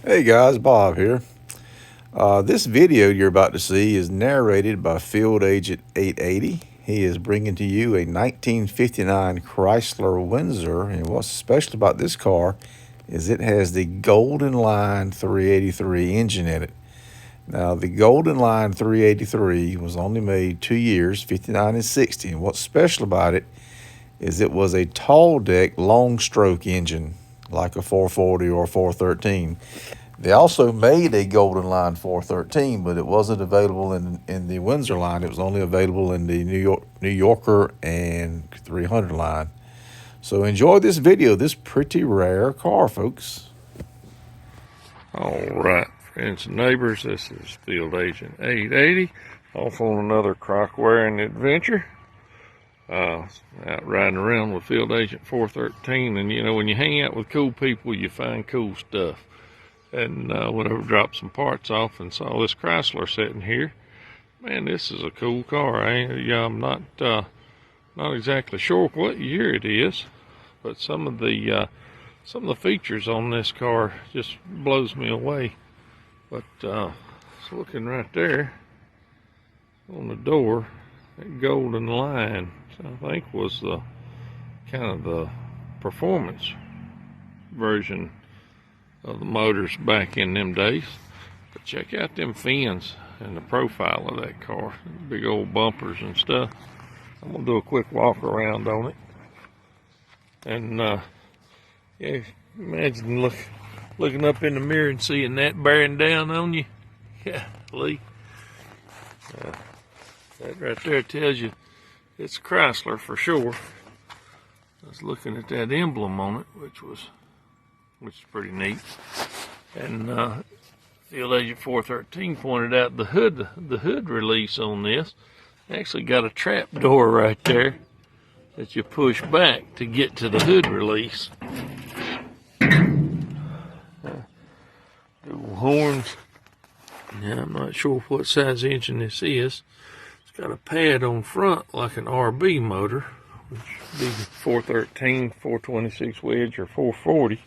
Hey guys, Bob here. This video you're about to see is narrated by Field Agent 880. He is bringing to you a 1959 Chrysler Windsor, and what's special about this car is it has the Golden Line 383 engine in it. Now, the Golden Line 383 was only made 2 years, 59 and 60, and what's special about it is it was a tall deck, long stroke engine, like a 440 or 413. They also made a Golden Line 413, but it wasn't available in the Windsor line. It was only available in the New Yorker and 300 line. So enjoy this video, this pretty rare car, folks. All right, friends and neighbors, this is Field Agent 880, off on another crock-wearing adventure. Out riding around with Field Agent 413, and you know, when you hang out with cool people, you find cool stuff. And whenever I dropped some parts off and saw this Chrysler sitting here, man, this is a cool car. I'm not exactly sure what year it is, but some of the features on this car just blows me away. But it's looking right there on the door, that golden line, I think was the kind of the performance version of the motors back in them days. But check out them fins and the profile of that car, big old bumpers and stuff. I'm gonna do a quick walk around on it, and yeah, imagine looking up in the mirror and seeing that bearing down on you. Yeah, Lee, that right there tells you it's Chrysler for sure. I was looking at that emblem on it, which is pretty neat. And Field Agent 413 pointed out the hood release on this actually got a trap door right there that you push back to get to the hood release. Dual horns. Yeah, I'm not sure what size engine this is. It's got a pad on front like an RB motor, which would be the 413, 426 wedge, or 440.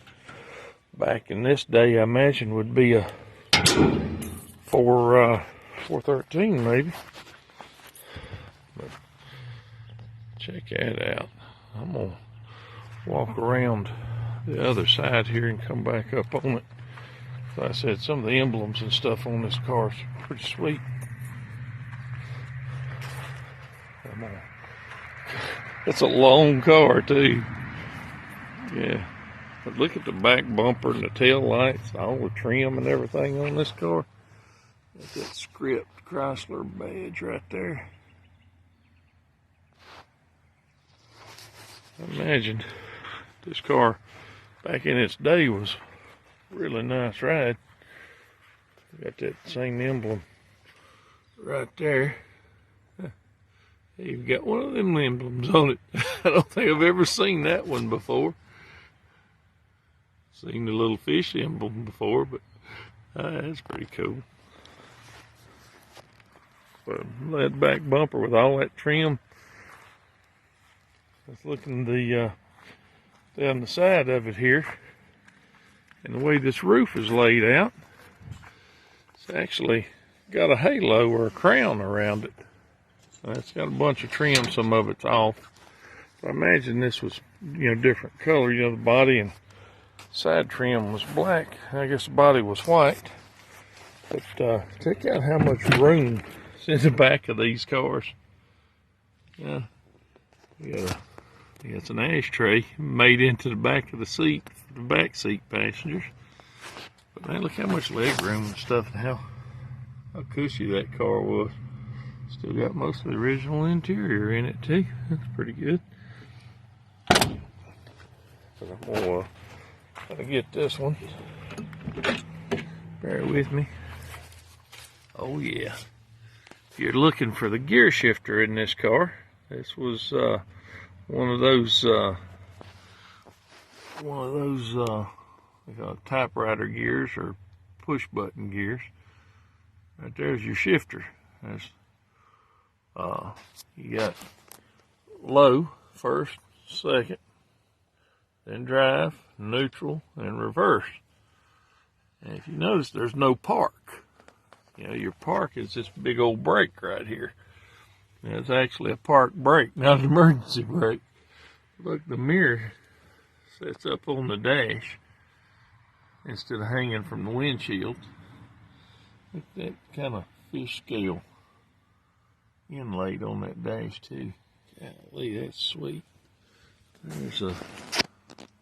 Back in this day, I imagine would be a 413 maybe. But check that out. I'm gonna walk around the other side here and come back up on it. Like I said, some of the emblems and stuff on this car is pretty sweet. It's a long car too. Yeah. But look at the back bumper and the tail lights, all the trim and everything on this car. That's that script Chrysler badge right there. I imagine this car back in its day was a really nice ride. Got that same emblem right there. You've got one of them emblems on it. I don't think I've ever seen that one before. Seen the little fish emblem before, but that's pretty cool. But that back bumper with all that trim. Let's look in the down the side of it here, and the way this roof is laid out, it's actually got a halo or a crown around it. It's got a bunch of trim. Some of it's off. So I imagine this was, different color. The body and side trim was black. I guess the body was white. But check out how much room is in the back of these cars. Yeah, it's an ashtray made into the back of the seat for the back seat passengers. But man, look how much leg room and stuff, and how cushy that car was. Still got most of the original interior in it too. That's pretty good. But I'm gonna get this one. Bear with me. Oh yeah. If you're looking for the gear shifter in this car, this was one of those typewriter gears or push button gears. Right there's your shifter. That's you got low first, second, then drive, neutral, and reverse. And if you notice, there's no park. You know, your park is this big old brake right here. And it's actually a park brake, not an emergency brake. Look, the mirror sets up on the dash instead of hanging from the windshield. Look at that kind of fish scale inlaid on that dash too. Golly, that's sweet. There's a,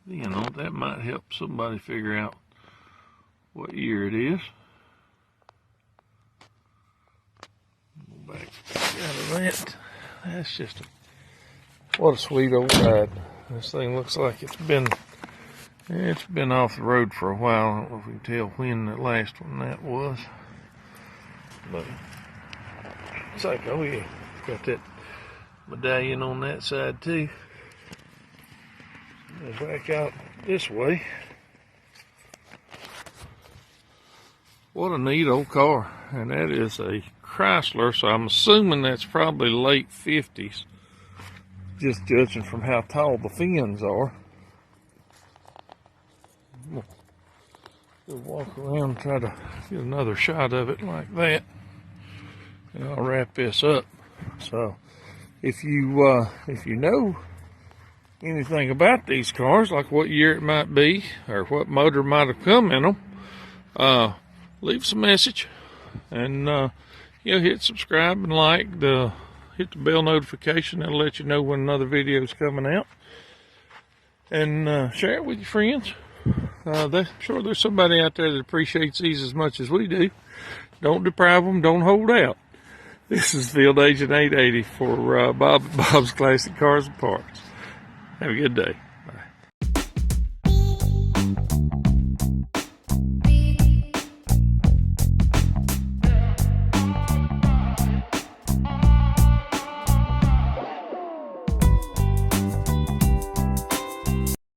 you know, that might help somebody figure out what year it is. Go back out of that. That's just what a sweet old ride. This thing looks like it's been off the road for a while. I don't know if we can tell when the last one that was. But it's like, oh yeah, got that medallion on that side too. Go back out this way. What a neat old car. And that is a Chrysler, so I'm assuming that's probably late 50s. Just judging from how tall the fins are. We'll walk around and try to get another shot of it like that. And I'll wrap this up. So if you know anything about these cars, like what year it might be or what motor might have come in them, leave us a message, and hit subscribe and like, hit the bell notification. That'll let you know when another video is coming out, and share it with your friends. I'm sure there's somebody out there that appreciates these as much as we do. Don't deprive them, don't hold out. This is Field Agent 880 for Bob's Classic Cars and Parts. Have a good day.